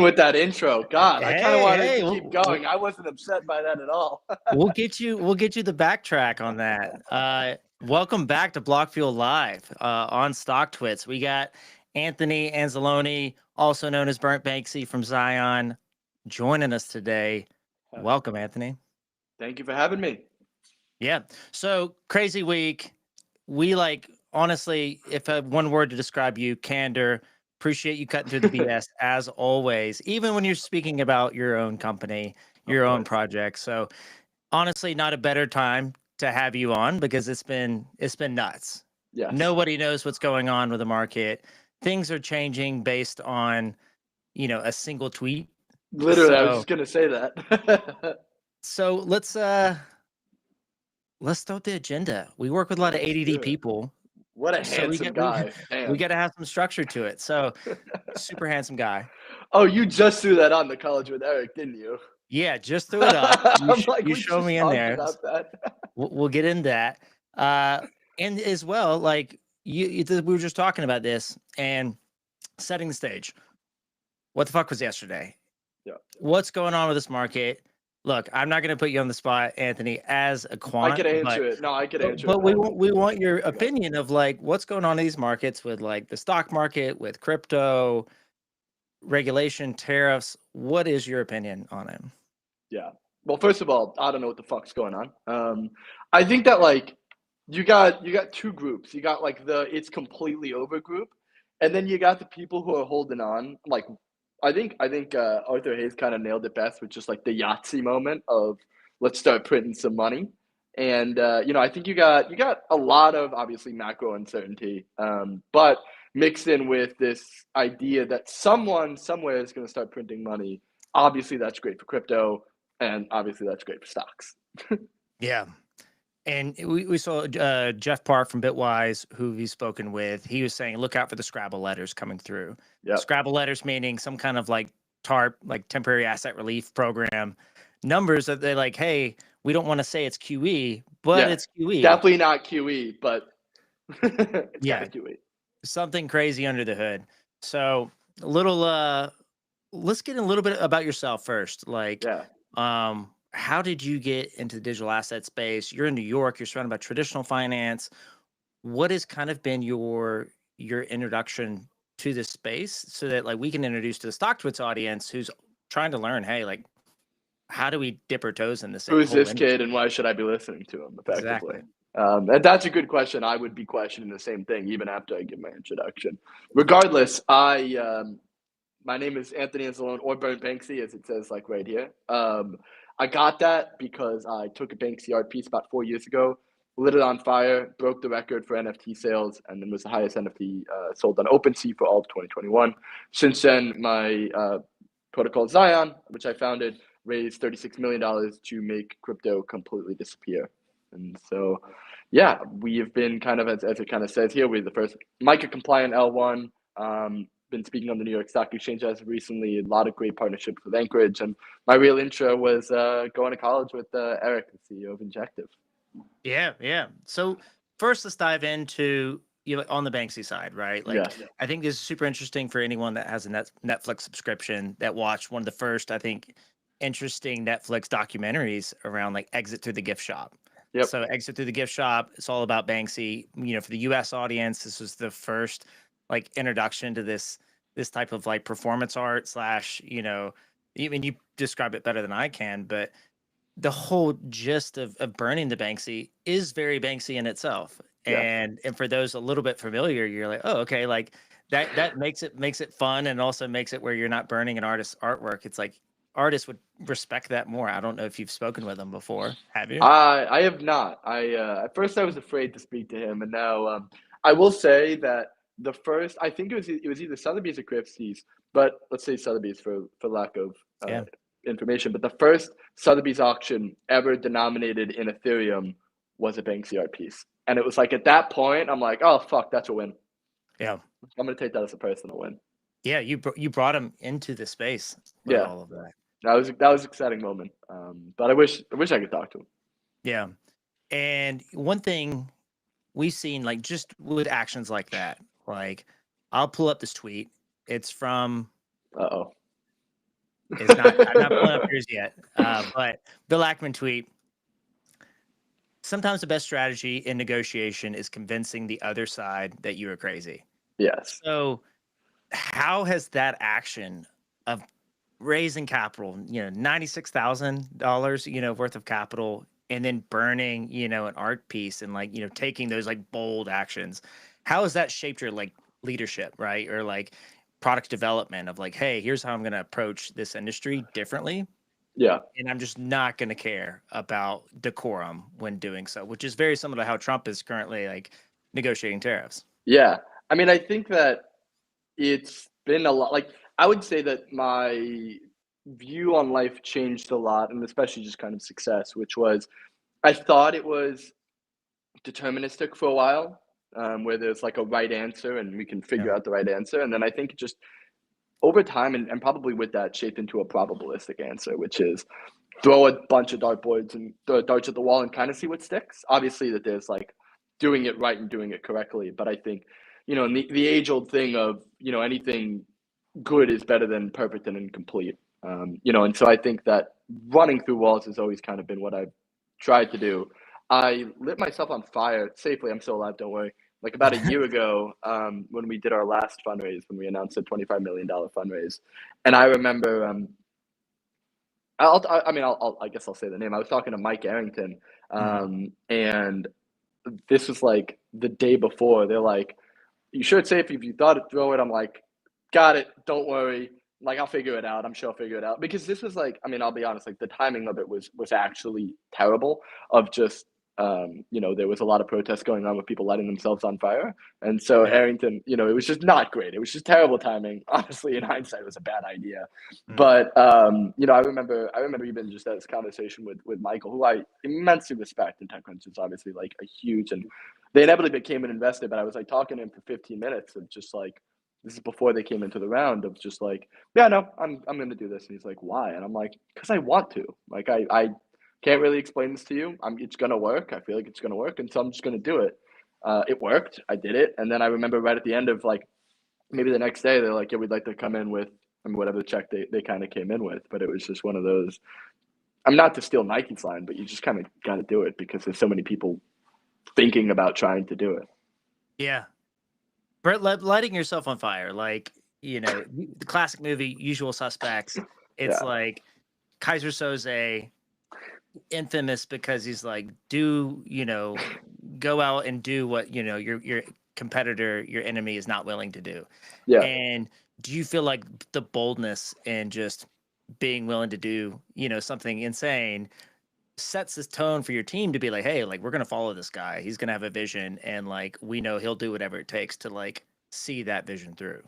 with that intro. God, I kind of wanted Hey, to keep going. I wasn't upset by that at all. we'll get you the backtrack on that. Welcome back to Block Fuel Live on Stocktwits. We got Anthony Anzalone, also known as Burnt Banksy from Xion, joining us today. Welcome, Anthony. Thank you for having me. Yeah. So crazy week. We honestly, if I had one word to describe you, candor. Appreciate you cutting through the BS as always, even when you're speaking about your own company, your own project. So honestly, not a better time to have you on because it's been nuts. Yes. Nobody knows what's going on with the market. Things are changing based on, a single tweet. Literally, I was just gonna say that. So let's start the agenda. We work with a lot of ADD people. What a handsome guy. We got to have some structure to it. So super handsome guy. Oh, you just threw that on the College with Eric, didn't you? Yeah, just threw it up. You show me in there. About that. We'll get in that. And as well, we were just talking about this and setting the stage. What the fuck was yesterday? Yeah. What's going on with this market? Look, I'm not going to put you on the spot, Anthony, as a quant. I could answer it. No, I could answer it. But we want your opinion of what's going on in these markets with the stock market, with crypto, regulation, tariffs. What is your opinion on it? Yeah. Well, first of all, I don't know what the fuck's going on. I think that you got two groups. You got it's completely over group, and then you got the people who are holding on. I think Arthur Hayes kind of nailed it best with just the Yahtzee moment of let's start printing some money. And I think you got a lot of obviously macro uncertainty, but mixed in with this idea that someone somewhere is going to start printing money. Obviously, that's great for crypto, and obviously that's great for stocks. Yeah. And we saw Jeff Park from Bitwise, who he's spoken with. He was saying, look out for the Scrabble letters coming through. Yep. Scrabble letters meaning some kind of TARP, temporary asset relief program. Numbers that they're hey, we don't want to say it's QE, but it's QE. Definitely not QE, but it's kind of QE. Something crazy under the hood. So a little, let's get a little bit about yourself first. How did you get into the digital asset space? You're in New York. You're surrounded by traditional finance. What has kind of been your introduction to this space so that we can introduce to the Stocktwits audience who's trying to learn, hey, how do we dip our toes in this? Who's this kid and why should I be listening to him effectively? Exactly. And that's a good question. I would be questioning the same thing even after I give my introduction. Regardless, my name is Anthony Anzalone, or Burnt Banksy, as it says right here. I got that because I took a Banksy art piece about 4 years ago, lit it on fire, broke the record for NFT sales, and then was the highest NFT sold on OpenSea for all of 2021. Since then, my protocol Xion, which I founded, raised $36 million to make crypto completely disappear. And so, yeah, we have been kind of, as it kind of says here, we're the first MiCA-compliant L1. Been speaking on the New York Stock Exchange as of recently, a lot of great partnerships with Anchorage. And my real intro was going to college with Eric, the CEO of Injective. Yeah. So first, let's dive into on the Banksy side, right? I think this is super interesting for anyone that has a Netflix subscription that watched one of the first, I think, interesting Netflix documentaries around Exit Through the Gift Shop. Yep. So Exit Through the Gift Shop, it's all about Banksy. For the US audience, this was the first introduction to this type of performance art / even you describe it better than I can, but the whole gist of burning the Banksy is very Banksy in itself. Yeah. And for those a little bit familiar, you're oh, okay, that makes it fun, and also makes it where you're not burning an artist's artwork. It's artists would respect that more. I don't know if you've spoken with him before. Have you? I have not. At first I was afraid to speak to him, and now I will say that the first, I think it was either Sotheby's or Christie's, but let's say Sotheby's for lack of information. But the first Sotheby's auction ever denominated in Ethereum was a Banksy art piece, and it was at that point I'm oh fuck, that's a win. Yeah, I'm gonna take that as a personal win. Yeah, you brought him into the space with all of that. That was an exciting moment. But I wish I could talk to him. Yeah, and one thing we've seen, just with actions like that, I'll pull up this tweet. It's from It's not. I'm not pulling up yours yet. But Bill Ackman tweet. Sometimes the best strategy in negotiation is convincing the other side that you are crazy. Yes. So, how has that action of raising capital, $96,000, worth of capital, and then burning, an art piece and like, taking those like bold actions, how has that shaped your like leadership, right? Or like product development of like, hey, here's how I'm going to approach this industry differently. Yeah. And I'm just not going to care about decorum when doing so, which is very similar to how Trump is currently like negotiating tariffs. Yeah. I mean, I think that it's been a lot. Like, I would say that my view on life changed a lot, and especially just kind of success, which was I thought it was deterministic for a while, where there's like a right answer and we can figure Yeah. out the right answer. And then I think it just over time and probably with that shaped into a probabilistic answer, which is throw a bunch of dartboards and throw darts at the wall and kind of see what sticks. Obviously, that there's like doing it right and doing it correctly, but I think in the age old thing of anything good is better than perfect and incomplete. And so I think that running through walls has always kind of been what I've tried to do. I lit myself on fire safely. I'm still alive, don't worry. Like about a year ago, when we did our last fundraise, when we announced a $25 million fundraise, and I remember, I guess I'll say the name. I was talking to Mike Arrington, and this was like the day before. They're like, "You sure it's safe? If you thought it, throw it." I'm like, "Got it. Don't worry. Like I'll figure it out. I'm sure I'll figure it out." Because this was like, I'll be honest. Like the timing of it was actually terrible. Of just, there was a lot of protests going on with people lighting themselves on fire, and so Yeah. Arrington, it was just not great. It was just terrible timing. Honestly, in hindsight, it was a bad idea. Mm. But I remember even just this conversation with Michael, who I immensely respect, and TechCrunch is obviously like a huge, and they inevitably became an investor. But I was like talking to him for 15 minutes of just like, this is before they came into the round, of just like, yeah, no, I'm going to do this. And he's like, why? And I'm like, because I want to. Like, I can't really explain this to you. It's going to work. I feel like it's going to work. And so I'm just going to do it. It worked. I did it. And then I remember right at the end of like, maybe the next day, they're like, yeah, we'd like to come in with, whatever the check they kind of came in with. But it was just one of those, I'm not to steal Nike's line, but you just kind of got to do it because there's so many people thinking about trying to do it. Yeah. Brett, lighting yourself on fire, like, the classic movie, Usual Suspects. It's like Kaiser Soze, infamous because he's like, go out and do what, your competitor, your enemy is not willing to do. Yeah. And do you feel like the boldness and just being willing to do, something insane sets this tone for your team to be like, hey, like we're gonna follow this guy. He's gonna have a vision, and like we know he'll do whatever it takes to like see that vision through.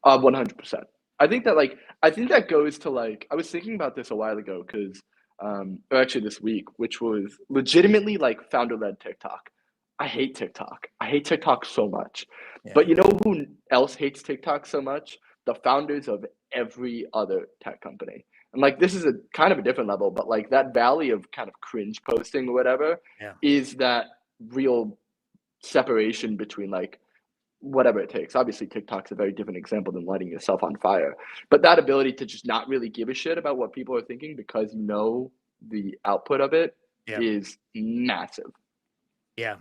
100%. I think that goes to like, I was thinking about this a while ago because, or actually this week, which was legitimately like founder-led TikTok. I hate TikTok. I hate TikTok so much. Yeah. But you know who else hates TikTok so much? The founders of every other tech company. And like, this is a kind of a different level, but like that valley of kind of cringe posting or whatever is that real separation between like whatever it takes. Obviously, TikTok's a very different example than lighting yourself on fire. But that ability to just not really give a shit about what people are thinking because the output of it is massive. Yeah.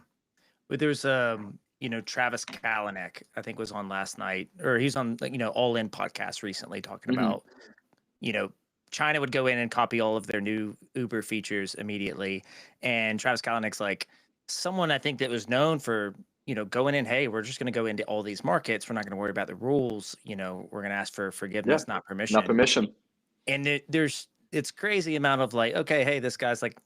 But there's Travis Kalanick, I think was on last night, or he's on like, All In podcast recently talking about, China would go in and copy all of their new Uber features immediately. And Travis Kalanick's like someone I think that was known for, going in, hey, we're just going to go into all these markets. We're not going to worry about the rules. We're going to ask for forgiveness, not permission. Not permission. And it's crazy amount of like, okay, hey, this guy's like,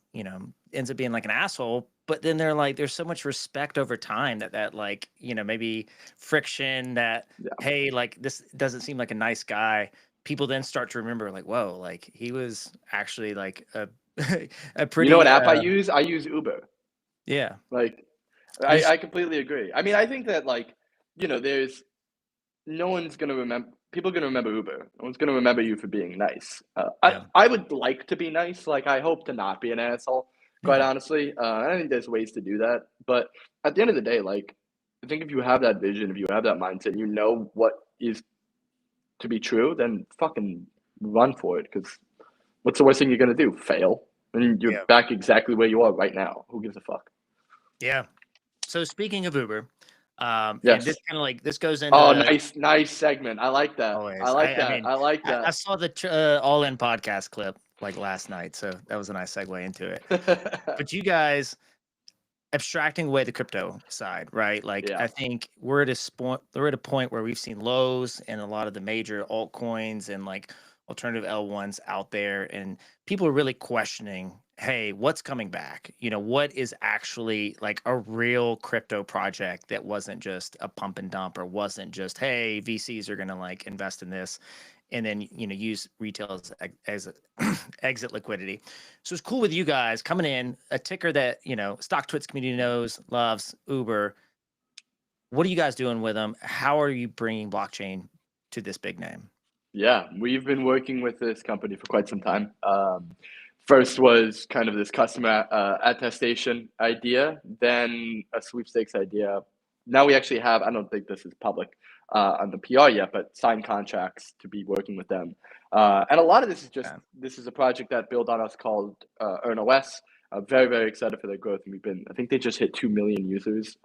ends up being like an asshole. But then they're like, there's so much respect over time that like, maybe friction that, hey, like this doesn't seem like a nice guy. People then start to remember like, whoa, like he was actually like a pretty. You know what app I use? I use Uber. Yeah. Like, I completely agree. I mean, I think that like, there's no one's going to remember. People are going to remember Uber. No one's going to remember you for being nice. I would like to be nice. Like, I hope to not be an asshole, quite honestly. I think there's ways to do that. But at the end of the day, like, I think if you have that vision, if you have that mindset, you know what is to be true, then fucking run for it, because what's the worst thing you're going to do? Fail. And you're back exactly where you are right now. Who gives a fuck? Yeah. So speaking of Uber, and Yes. this kind of like this goes into Oh, nice segment. I like that. always. I like that. mean, I like I that. saw the All In podcast clip like last night, so that was a nice segue into it. But you guys abstracting away the crypto side, right? Like Yeah. I think we're at a point where we've seen lows in a lot of the major altcoins and like alternative L1s out there, and people are really questioning, hey, what's coming back? You know, what is actually like a real crypto project that wasn't just a pump and dump, or wasn't just, hey, VCs are gonna like invest in this and then use retail as exit liquidity. So it's cool with you guys coming in, a ticker that Stocktwits community knows, loves, Uber. What are you guys doing with them? How are you bringing blockchain to this big name? Yeah, we've been working with this company for quite some time. First was kind of this customer attestation idea, then a sweepstakes idea. Now we actually have, I don't think this is public on the PR yet, but signed contracts to be working with them. And a lot of this is just, this is a project that built on us called EarnOS. Very, very excited for their growth. And I think they just hit 2 million users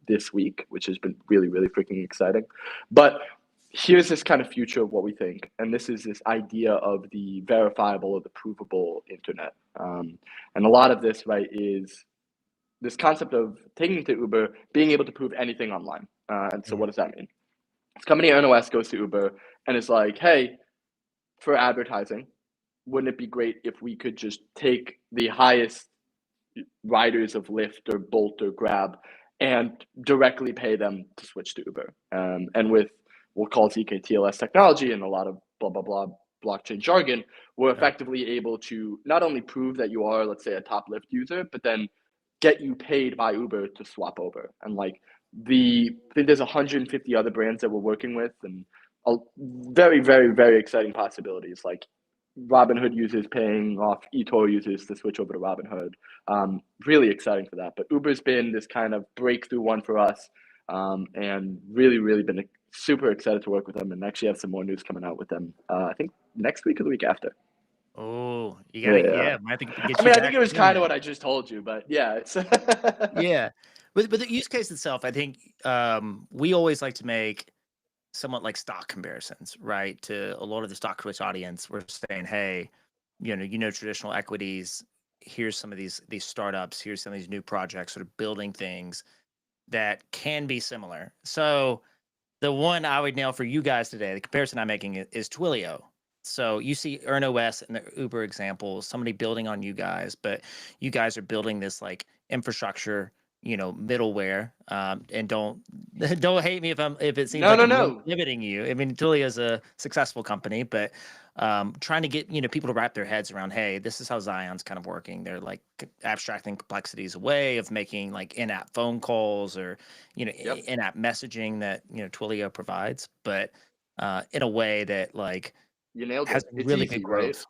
this week, which has been really, really freaking exciting. But here's this kind of future of what we think, and this is this idea of the verifiable or the provable internet. And a lot of this, right, is this concept of taking it to Uber, being able to prove anything online. And so what does that mean? This company EarnOS goes to Uber and is like, hey, for advertising, wouldn't it be great if we could just take the highest riders of Lyft or Bolt or Grab and directly pay them to switch to Uber? And with we'll call zk-TLS technology and a lot of blah, blah, blah blockchain jargon, we're effectively able to not only prove that you are, let's say, a top Lyft user, but then get you paid by Uber to swap over. And like I think there's 150 other brands that we're working with, and very, very, very exciting possibilities. Like Robinhood users paying off eToro users to switch over to Robinhood. Really exciting for that. But Uber's been this kind of breakthrough one for us, and really, really been super excited to work with them, and actually have some more news coming out with them. I think next week or the week after. Oh, you got to, I think I think it was kind of what I just told you, but yeah, it's yeah. But the use case itself, I think we always like to make somewhat like stock comparisons, right? To a lot of the Stocktwits audience, we're saying, hey, traditional equities. Here's some of these startups. Here's some of these new projects sort of building things that can be similar. So the one I would nail for you guys today, the comparison I'm making is Twilio. So you see EarnOS and the Uber example, somebody building on you guys, but you guys are building this like infrastructure, middleware. And don't hate me if it seems I'm limiting you. I mean, Twilio is a successful company, but trying to get people to wrap their heads around, hey, this is how Xion's kind of working. They're like abstracting complexities away of making like in-app phone calls or in-app messaging that Twilio provides, but in a way that like you nailed it. has It's really easy, good growth. right?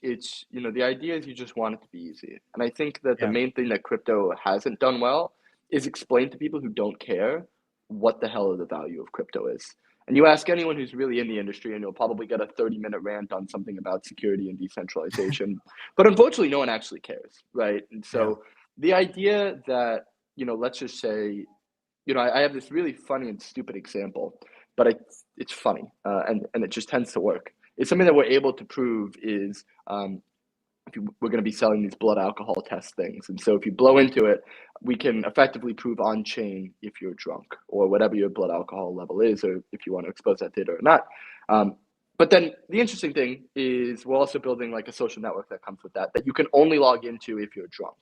It's the idea is you just want it to be easy, and I think that the main thing that crypto hasn't done well is explain to people who don't care what the hell the value of crypto is. And you ask anyone who's really in the industry, and you'll probably get a 30-minute rant on something about security and decentralization. But unfortunately, no one actually cares, right? And so the idea that, let's just say, I have this really funny and stupid example, but it's funny, and it just tends to work. It's something that we're able to prove is we're going to be selling these blood alcohol test things. And so if you blow into it, we can effectively prove on chain if you're drunk or whatever your blood alcohol level is, or if you want to expose that data or not. But then the interesting thing is we're also building like a social network that comes with that you can only log into if you're drunk.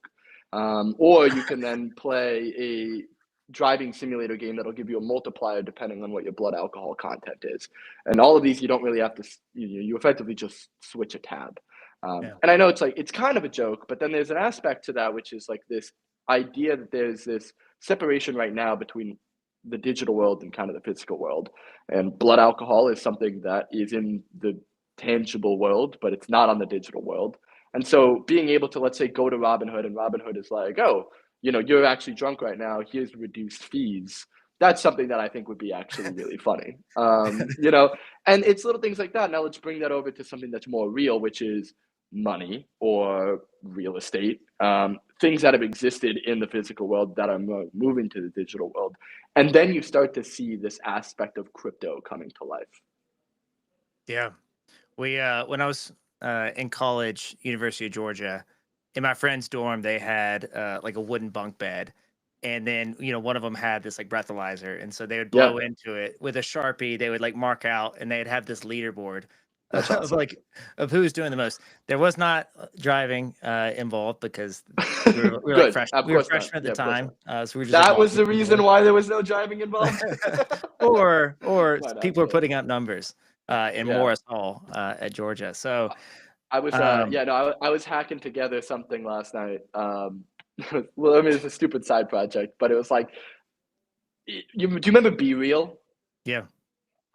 Or you can then play a driving simulator game that'll give you a multiplier depending on what your blood alcohol content is. And all of these, you don't really have to, you effectively just switch a tab. And I know it's kind of a joke, but then there's an aspect to that, which is like this idea that there's this separation right now between the digital world and kind of the physical world. And blood alcohol is something that is in the tangible world, but it's not on the digital world. And so being able to, let's say, go to Robinhood, and Robinhood is like, oh, you're actually drunk right now. Here's reduced fees. That's something that I think would be actually really funny. You know, and it's little things like that. Now let's bring that over to something that's more real, which is money or real estate, things that have existed in the physical world that are moving to the digital world. And then you start to see this aspect of crypto coming to life. Yeah. We when I was in college, University of Georgia, in my friend's dorm, they had like a wooden bunk bed, and then one of them had this like breathalyzer, and so they would Yeah, blow into it with a Sharpie. They would like mark out, and they'd have this leaderboard that's of awesome. like of who's doing the most. There was not driving involved because we were like Good. fresh. Of We were course not. freshmen at the Yeah, of course time, not. so we were just like That was walking the through the reason door. why there was no driving involved. Or Why not? people are Yeah. putting up numbers in Yeah. Morris Hall at Georgia. So I was, um, yeah, no, I was hacking together something last night. Well, I mean, it's a stupid side project, but it was like, do you remember Be Real? yeah.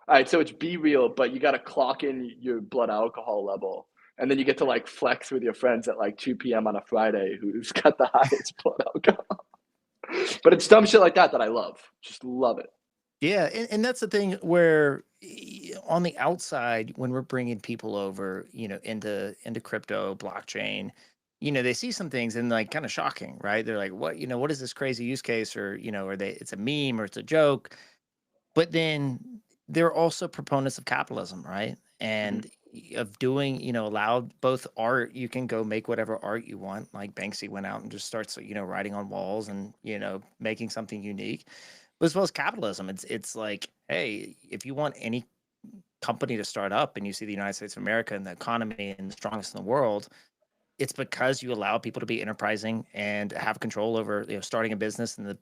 All right, so it's Be Real, but you got to clock in your blood alcohol level, and then you get to like flex with your friends at like 2 p.m. on a Friday who's got the highest blood alcohol. But it's dumb shit like that that I love. Just love it. Yeah, and that's the thing where on the outside, when we're bringing people over, into crypto, blockchain, they see some things and like kind of shocking, right? They're like, what is this crazy use case, or or it's a meme or it's a joke. But then they're also proponents of capitalism, right? Mhm. And of doing, allowed both art. You can go make whatever art you want. Like Banksy went out and just starts, writing on walls and making something unique, but as well as capitalism. It's like, hey, if you want any company to start up and you see the United States of America and the economy and the strongest in the world, it's because you allow people to be enterprising and have control over starting a business and the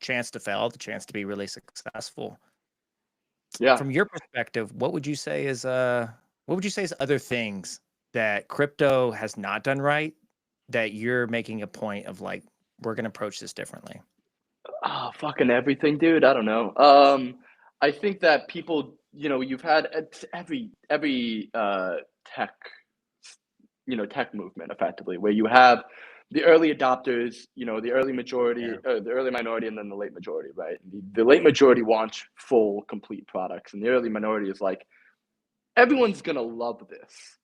chance to fail, the chance to be really successful. Yeah. From your perspective, what would you say is other things that crypto has not done right that you're making a point of like we're going to approach this differently? Oh, fucking everything, dude. I don't know. I think that people, you've had every tech, tech movement effectively, where you have the early adopters, the early majority, Yeah. the early minority, and then the late majority, right? The late majority wants full, complete products, and the early minority is like, everyone's gonna love this.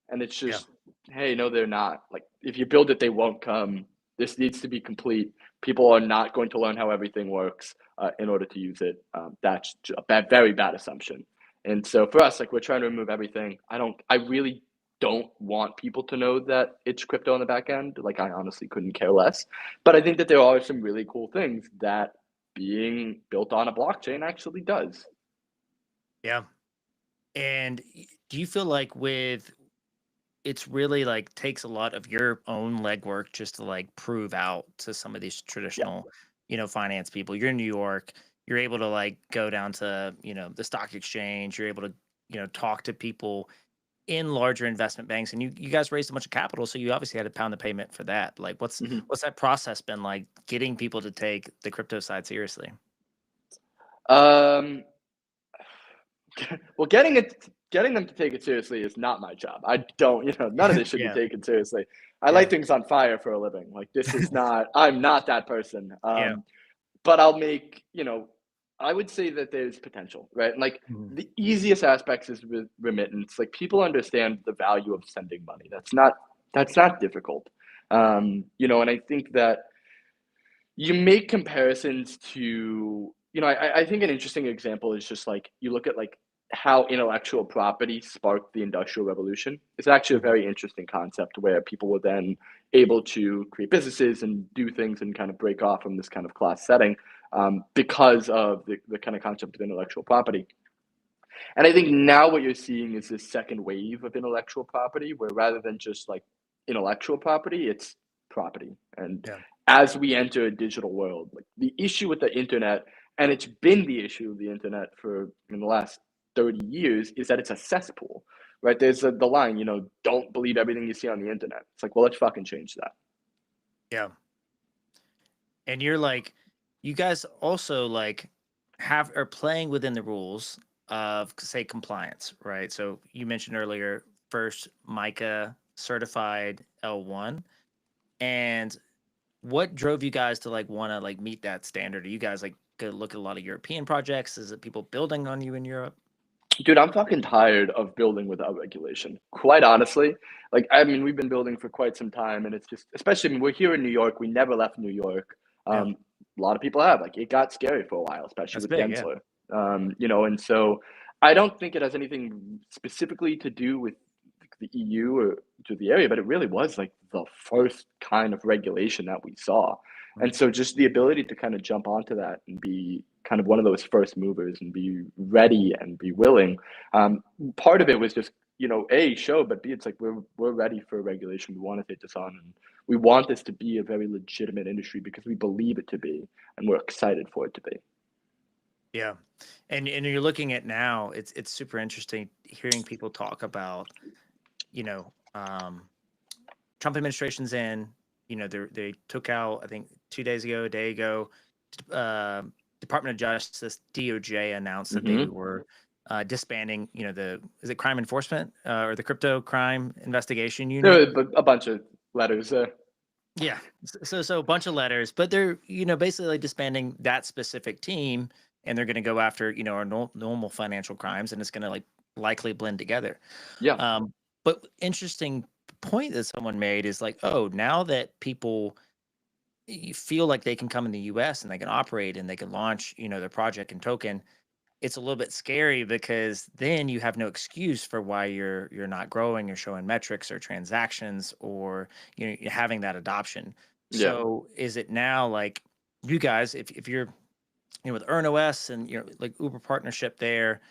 And it's Yeah. just, hey, no, they're not. Like, if you build it, they won't come. This needs to be complete. People are not going to learn how everything works in order to use it. That's a very bad assumption. And so for us, like, we're trying to remove everything. I really don't want people to know that it's crypto on the back end. Like, I honestly couldn't care less. But I think that there are some really cool things that being built on a blockchain actually does. Yeah. And do you feel like with it's really like takes a lot of your own legwork just to like prove out to some of these Yeah. traditional, finance people. You're in New York, you're able to like go down to, the stock exchange, you're able to, talk to people in larger investment banks, and you guys raised a bunch of capital, so you obviously had to pound the payment for that. Like Mhm. what's that process been like getting people to take the crypto side seriously? Um, well, getting them to take it seriously is not my job. I don't, none of this should be Yeah. taken seriously. I light Yeah. things on fire for a living. Like, this is not. I'm not that person. Yeah. But I'll make, I would say that there's potential, right? And like, Mhm. the easiest aspects is with remittance. Like, people understand the value of sending money. That's not difficult. And I think that you make comparisons to, I think an interesting example is just like, you look at like how intellectual property sparked the industrial revolution. It's actually a Mhm. very interesting concept where people were then able to create businesses and do things and kind of break off from this kind of class setting, because of the kind of concept of intellectual property. And I think now what you're seeing is this second wave of intellectual property, where rather than just like intellectual property, it's property. And Yeah. as we enter a digital world, like, the issue with the internet, and it's been the issue of the internet for in the last 30 years, is that it's a cesspool, right? There's the line, don't believe everything you see on the internet. It's like, well, let's fucking change that. Yeah. And you're like, you guys also like are playing within the rules of say compliance, right? So you mentioned earlier first MiCA certified L1, and what drove you guys to like want to like meet that standard? Are you guys like go look at a lot of European projects? Is it people building on you in Europe? Dude, I'm fucking tired of building without regulation. Quite honestly, like I mean, we've been building for quite some time, and it's just, especially I mean, we're here in New York. We never left New York. Yeah, A lot of people have. Like it got scary for a while, especially that's with big. Yeah. Gensler. You know, and so I don't think it has anything specifically to do with the EU or to the area, but it really was like the first kind of regulation that we saw. And Mm. so just the ability to kind of jump onto that and be kind of one of those first movers and be ready and be willing. Part of it was just, you know, A, show, but B, it's like we're ready for regulation. We want to take this on, and we want this to be a very legitimate industry because we believe it to be, and we're excited for it to be. Yeah. And you're looking at now, it's super interesting hearing people talk about, you know, Trump administration's in, you know, they took out, I think 2 days ago, a day ago, uh, Department of Justice, DOJ announced that they Mm-hmm. were disbanding, you know, is it crime enforcement or the crypto crime investigation There unit? were a bunch of letters. Yeah. So a bunch of letters, but they're, you know, basically disbanding that specific team, and they're going to go after, you know, our normal financial crimes, and it's going to like likely blend together. Yeah. But interesting point that someone made is like, oh, now that people you feel like they can come in the US and they can operate and they can launch, you know, their project and token, it's a little bit scary because then you have no excuse for why you're not growing or showing metrics or transactions or you know you're having that adoption. Yeah. So is it now like you guys, if you're you know with EarnOS and you're like Uber partnership there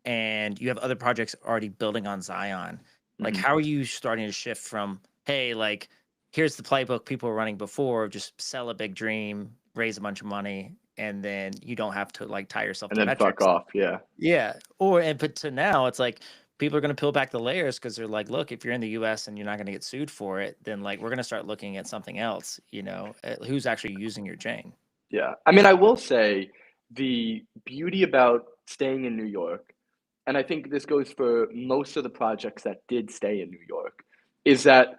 and you have other projects already building on Xion, like Mm-hmm. how are you starting to shift from hey, like here's the playbook people were running before, just sell a big dream, raise a bunch of money, and then you don't have to like tie yourself And to then fuck metrics. off. Yeah. Yeah. Or and but to now it's like people are gonna peel back the layers because they're like, look, if you're in the US and you're not gonna get sued for it, then like we're gonna start looking at something else, you know, who's actually using your chain. Yeah. I mean, I will say the beauty about staying in New York, and I think this goes for most of the projects that did stay in New York, is that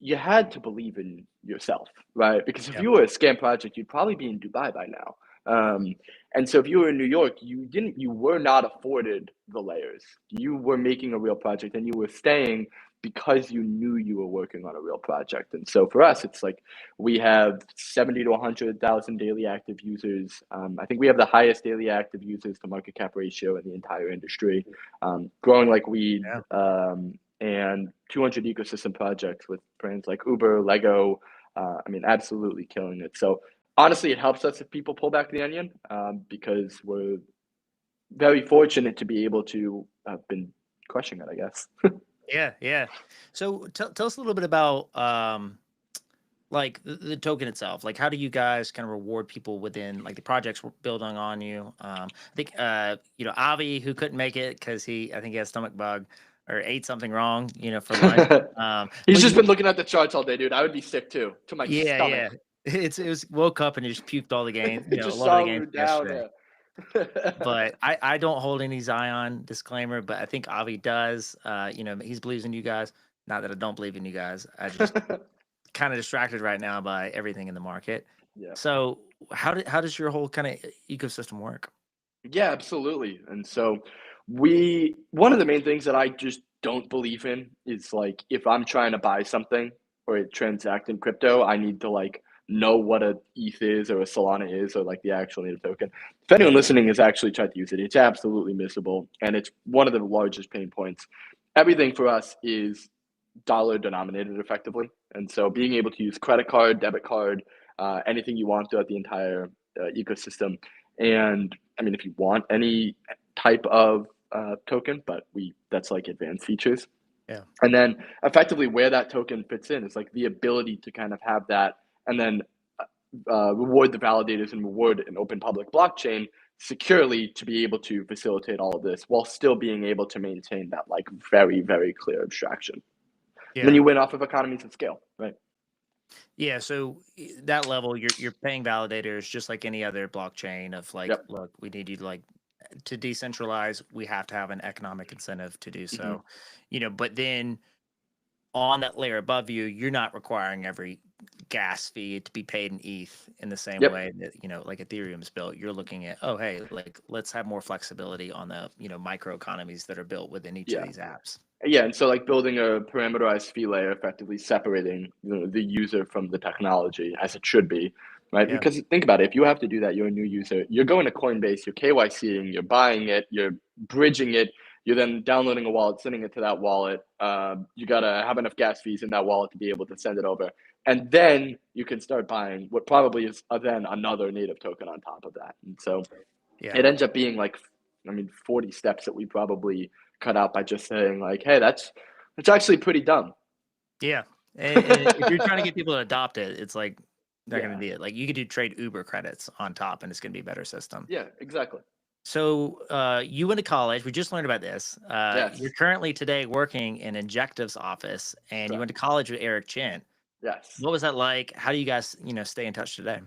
you had to believe in yourself, right? Because if Yeah. you were a scam project, you'd probably be in Dubai by now. Um, and so if you were in New York, you were not afforded the layers. You were making a real project and you were staying because you knew you were working on a real project. And so for us, it's like we have 70 to 100,000 daily active users. I think we have the highest daily active users to market cap ratio in the entire industry, growing like weed. Yeah. And 200 ecosystem projects with brands like Uber, Lego. I mean, absolutely killing it. So honestly, it helps us if people pull back the onion because we're very fortunate to be able to have been crushing it, I guess. Yeah, yeah. So tell us a little bit about like the token itself. Like how do you guys kind of reward people within like the projects we're building on you? I think you know, Avi who couldn't make it because I think he has stomach bug or ate something wrong, you know, for lunch. He's But just been you looking at the charts all day, dude. I would be sick too, to my yeah, stomach. yeah. It was woke up and he just puked all the game, you It know, a just lot of the saw we games were down yesterday. there. But I don't hold any Xion disclaimer, but I think Avi does. You know, he believes in you guys. Not that I don't believe in you guys. I just kind of distracted right now by everything in the market. Yeah. So how does your whole kind of ecosystem work? Yeah, absolutely. And so one of the main things that I just don't believe in is like if I'm trying to buy something or transact in crypto, I need to like know what a ETH is or a Solana is or like the actual native token. If anyone Yeah, listening has actually tried to use it, it's absolutely missable and it's one of the largest pain points. Everything for us is dollar denominated effectively. And so being able to use credit card, debit card, anything you want throughout the entire ecosystem. And I mean, if you want any type of token, but that's like advanced features. yeah, And then effectively where that token fits in is like the ability to kind of have that and then reward the validators and reward an open public blockchain securely to be able to facilitate all of this while still being able to maintain that like very, very clear abstraction. And then yeah, you win off of economies of scale, right? yeah. So that level, you're paying validators just like any other blockchain. Of like, Yep. look, we need you to decentralize. We have to have an economic incentive to do Mm-hmm. so. You know, but then on that layer above you, you're not requiring every gas fee to be paid in ETH in the same Yep. way that, like Ethereum's built. You're looking at, oh, hey, like let's have more flexibility on the, micro economies that are built within each of Yeah. these apps. Yeah, and so like building a parameterized fee layer, effectively separating the user from the technology as it should be, right? Yeah. Because think about it, if you have to do that, you're a new user, you're going to Coinbase, you're KYCing, you're buying it, you're bridging it, you're then downloading a wallet, sending it to that wallet. You gotta have enough gas fees in that wallet to be able to send it over, and then you can start buying what probably is then another native token on top of that. And so Yeah. it ends up being like, 40 steps that we probably cut out by just saying like, hey, that's actually pretty dumb. Yeah. And if you're trying to get people to adopt it, it's like they're Yeah. going to do it. Like you could do trade Uber credits on top and it's going to be a better system. Yeah, exactly. So you went to college. We just learned about this. Yes. You're currently today working in Injective's office and you went to college with Eric Chin. Yes. What was that like? How do you guys, stay in touch today?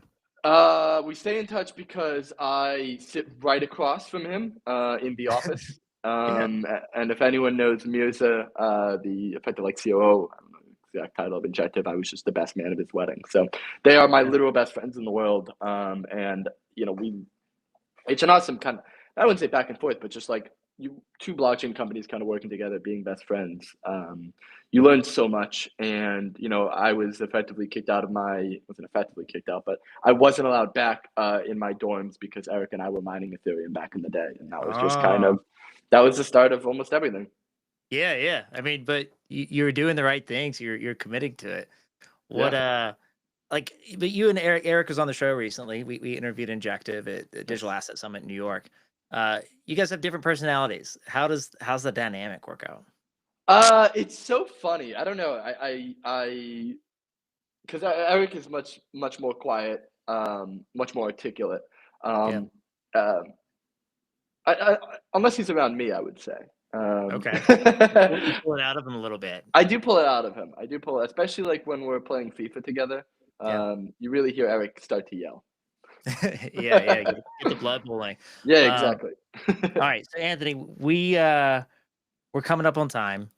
We stay in touch because I sit right across from him in the office. Yeah. And if anyone knows Mirza, the effective like COO, I don't know the exact title of Injective, I was just the best man at his wedding. So they are my literal best friends in the world. And it's an awesome kind of, I wouldn't say back and forth, but just like two blockchain companies kind of working together, being best friends. You learn so much. And, I was effectively kicked out of wasn't effectively kicked out, but I wasn't allowed back in my dorms because Eric and I were mining Ethereum back in the day. And that was just that was the start of almost everything. Yeah, yeah. I mean, but you're doing the right things. You're committing to it. What but you and Eric was on the show recently. We interviewed Injective at the Digital Asset Summit in New York. You guys have different personalities. How's the dynamic work out? It's so funny. I don't know. Because Eric is much more quiet, much more articulate. Yeah. Um, uh, unless he's around me, I would say. Okay. You pull it out of him a little bit. I do pull it out of him. I do pull it, especially like when we're playing FIFA together. Yeah. You really hear Eric start to yell. Yeah. Get the blood boiling. Yeah, exactly. All right. So Anthony, we're coming up on time.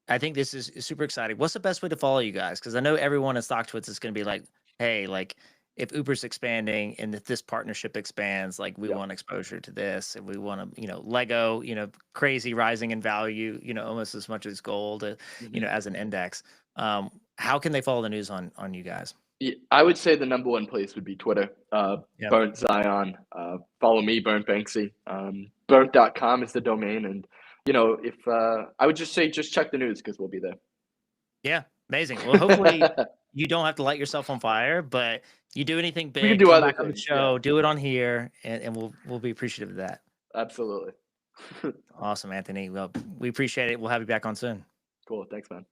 I think this is super exciting. What's the best way to follow you guys? Because I know everyone at Stocktwits is going to be like, hey, like if Uber's expanding and if this partnership expands, like we want exposure to this and we want to, Lego, crazy rising in value, almost as much as gold, as an index. How can they follow the news on you guys? Yeah, I would say the number one place would be Twitter. Burnt Xion. Follow me, Burnt Banksy. Burnt.com is the domain. And, if I would just say, just check the news because we'll be there. Yeah, amazing. Well, hopefully you don't have to light yourself on fire, but you do anything big, we can do come other back on the things, show, do it on here, and we'll be appreciative of that. Absolutely. Awesome, Anthony. Well, we appreciate it. We'll have you back on soon. Cool. Thanks, man.